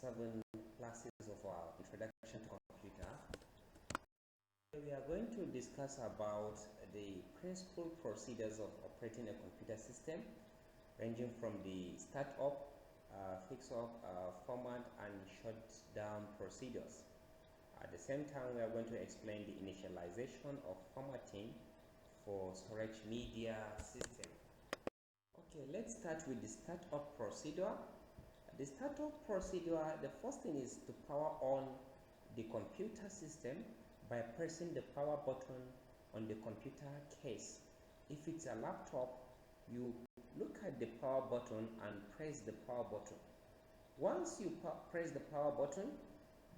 7 classes of our introduction to computer. We are going to discuss about the principal procedures of operating a computer system, ranging from the start up, fix up, format and shut down procedures. At the same time, we are going to explain the initialization of formatting for storage media system. Okay, let's start with the startup procedure. The startup procedure, the first thing is to power on the computer system by pressing the power button on the computer case. If it's a laptop, you look at the power button and press the power button. Once you press the power button,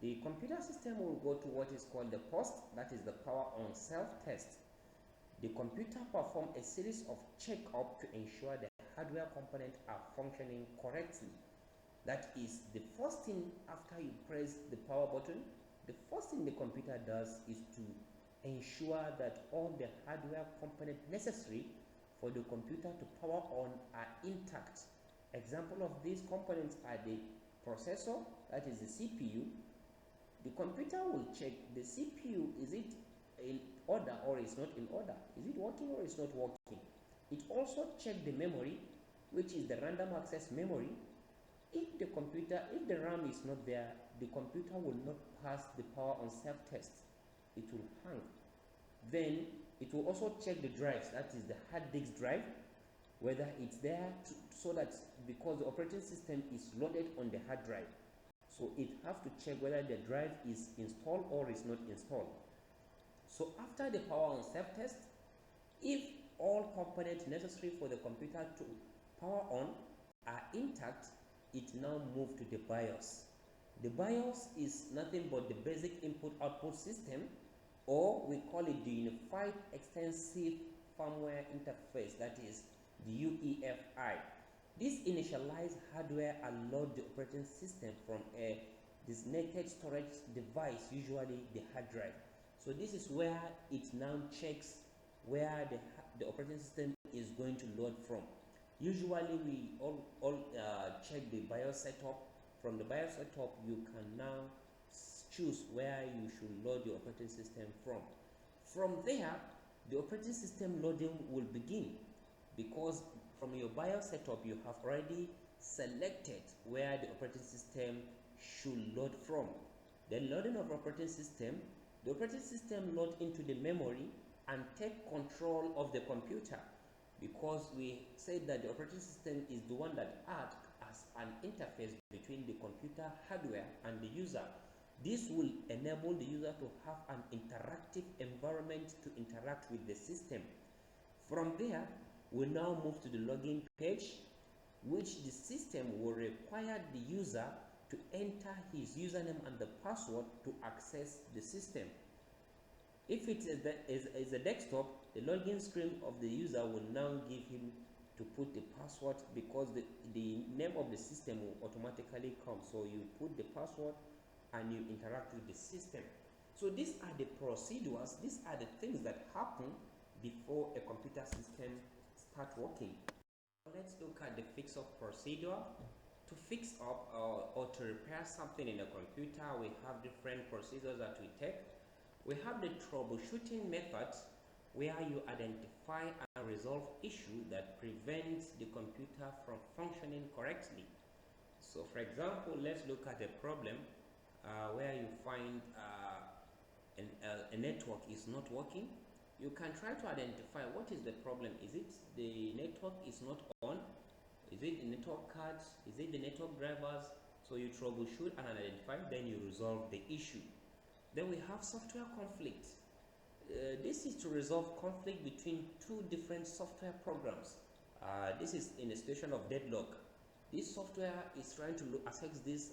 the computer system will go to what is called the post, that is the power on self-test. The computer performs a series of check-up to ensure the hardware components are functioning correctly. That is, the first thing after you press the power button, the first thing the computer does is to ensure that all the hardware components necessary for the computer to power on are intact. Example of these components are the processor, that is the CPU. The computer will check the CPU, is it in order or is not in order? Is it working or is not working? It also checks the memory, which is the random access memory. If the RAM is not there, the computer will not pass the power on self-test. It will hang. Then it will also check the drives, that is the hard disk drive, whether it's there, so that because the operating system is loaded on the hard drive, so it has to check whether the drive is installed or is not installed. So after the power on self-test, if all components necessary for the computer to power on are intact, it now moves to the BIOS. The BIOS is nothing but the basic input-output system, or we call it the Unified Extensive Firmware Interface, that is the UEFI. This initializes hardware and loads the operating system from a designated storage device, usually the hard drive. So this is where it now checks where the operating system is going to load from. Usually we all check the BIOS setup. From the BIOS setup, you can now choose where you should load your operating system from. From there, the operating system loading will begin, because from your BIOS setup, you have already selected where the operating system should load from. Then loading of operating system, the operating system loads into the memory and take control of the computer, because we said that the operating system is the one that acts as an interface between the computer hardware and the user. This will enable the user to have an interactive environment to interact with the system. From there, we now move to the login page, which the system will require the user to enter his username and the password to access the system. If it is a desktop, the login screen of the user will now give him to put the password, because the name of the system will automatically come. So you put the password and you interact with the system. So these are the procedures, these are the things that happen before a computer system starts working. Let's look at the fix-up procedure. To fix up or to repair something in a computer, we have different procedures that we take. We have the troubleshooting methods, where you identify and resolve issues that prevent the computer from functioning correctly. So for example, let's look at a problem where you find a network is not working. You can try to identify what is the problem. Is it the network is not on? Is it the network cards? Is it the network drivers? So you troubleshoot and identify, then you resolve the issue. Then we have software conflict. This is to resolve conflict between two different software programs. This is in a situation of deadlock. This software is trying to access these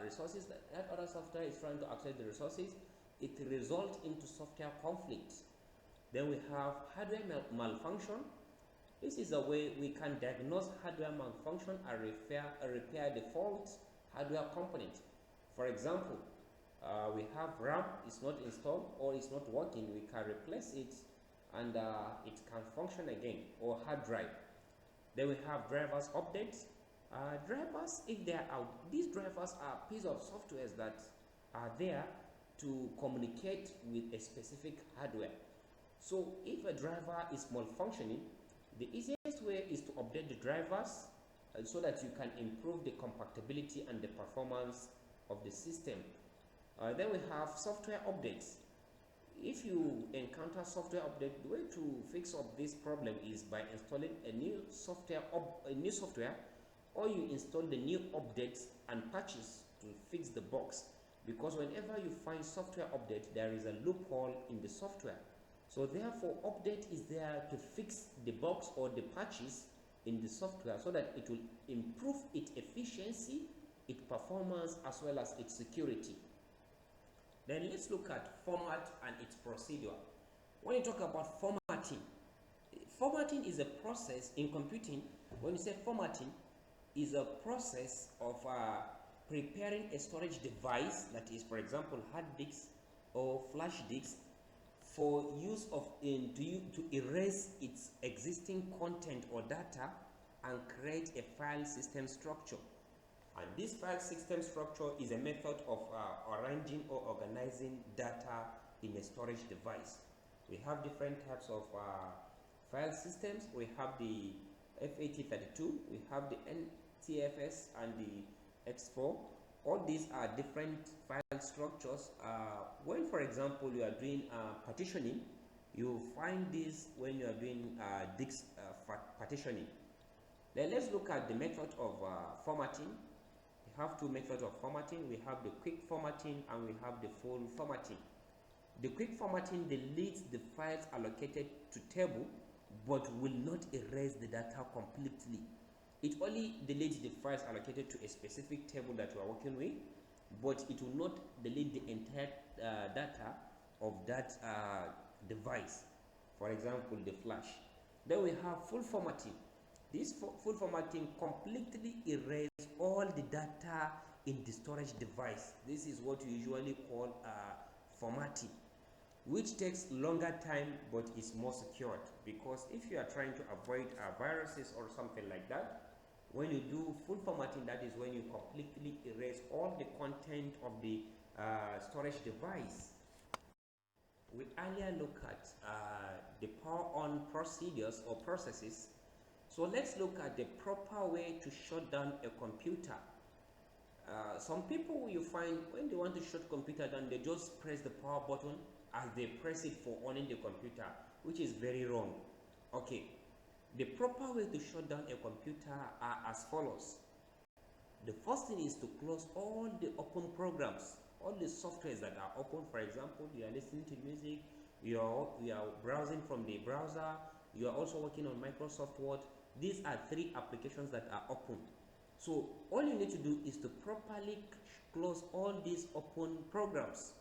resources, that other software is trying to access the resources. It results into software conflict. Then we have hardware malfunction. This is a way we can diagnose hardware malfunction and repair the fault hardware component. For example, we have RAM is not installed or is not working. We can replace it and it can function again, or hard drive. Then we have drivers updates. Drivers, if they are out, these drivers are pieces of software that are there to communicate with a specific hardware. So if a driver is malfunctioning, the easiest way is to update the drivers so that you can improve the compatibility and the performance of the system. Then we have software updates. If you encounter software update, the way to fix up this problem is by installing a new software, or you install the new updates and patches to fix the bugs. Because whenever you find software update, there is a loophole in the software. So therefore, update is there to fix the bugs or the patches in the software so that it will improve its efficiency, its performance, as well as its security. Then let's look at format and its procedure. When you talk about formatting, formatting is a process in computing. When you say formatting, is a process of preparing a storage device, that is, for example, hard disks or flash disks, for use of to erase its existing content or data and create a file system structure. And this file system structure is a method of arranging or organizing data in a storage device. We have different types of file systems. We have the FAT32, we have the NTFS and the X4. All these are different file structures. When, for example, you are doing partitioning, you find this when you are doing disk partitioning. Then let's look at the method of formatting. We have two methods of formatting. We have the quick formatting and we have the full formatting. The quick formatting deletes the files allocated to table but will not erase the data completely. It only deletes the files allocated to a specific table that you are working with, but it will not delete the entire data of that device. For example, the flash. Then we have full formatting. This full formatting completely erases all the data in the storage device. This is what you usually call formatting, which takes longer time but is more secured, because if you are trying to avoid viruses or something like that, when you do full formatting, that is when you completely erase all the content of the storage device. We earlier look at the power on procedures or processes. So let's look at the proper way to shut down a computer. Some people you find when they want to shut computer down, they just press the power button as they press it for owning the computer, which is very wrong. Okay, the proper way to shut down a computer are as follows. The first thing is to close all the open programs, all the softwares that are open. For example, you are listening to music, you are browsing from the browser, you are also working on Microsoft Word. These are three applications that are open. So all you need to do is to properly close all these open programs.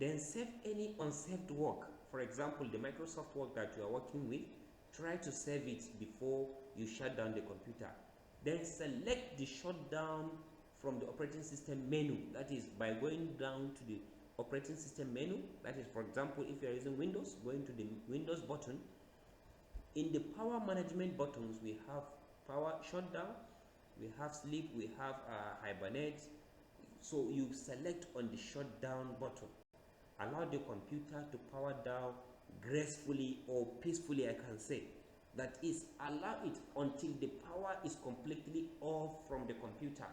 Then save any unsaved work. For example, the Microsoft Word that you are working with, try to save it before you shut down the computer. Then select the shutdown from the operating system menu. That is by going down to the operating system menu. That is, for example, if you are using Windows, going to the Windows button. In the power management buttons, we have power shutdown, we have sleep, we have hibernate. So you select on the shutdown button. Allow the computer to power down gracefully or peacefully, I can say. That is, allow it until the power is completely off from the computer.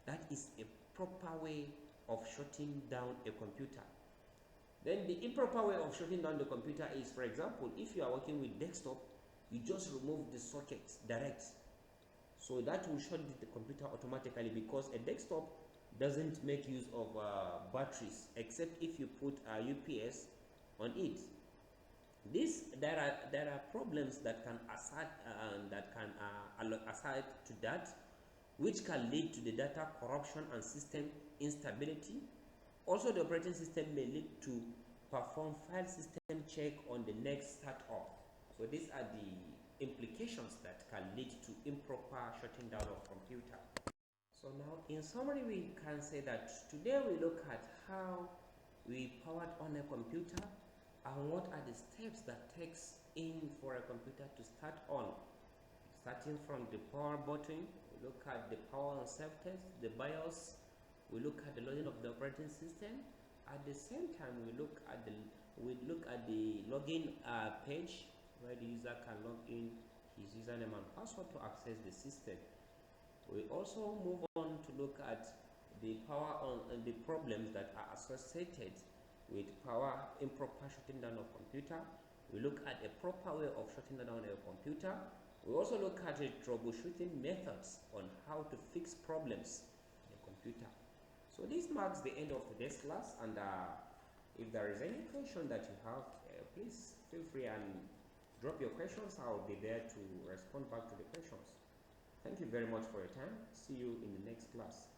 That is a proper way of shutting down a computer. Then the improper way of shutting down the computer is, for example, if you are working with desktop, you just remove the sockets direct. So that will shut the computer automatically, because a desktop doesn't make use of batteries except if you put a UPS on it. There are problems that can aside to that, which can lead to the data corruption and system instability. Also, the operating system may lead to perform file system check on the next startup. So these are the implications that can lead to improper shutting down of computer. So now, in summary, we can say that today we look at how we powered on a computer and what are the steps that takes in for a computer to start on. Starting from the power button, look at the power and self-test, the BIOS, we look at the loading of the operating system. At the same time, we look at the login page where the user can log in his username and password to access the system. We also move on to look at the power on and the problems that are associated with improper shutting down of computer. We look at a proper way of shutting down a computer. We also look at the troubleshooting methods on how to fix problems in a computer. So this marks the end of today's class, and if there is any question that you have, please feel free and drop your questions. I'll be there to respond back to the questions. Thank you very much for your time. See you in the next class.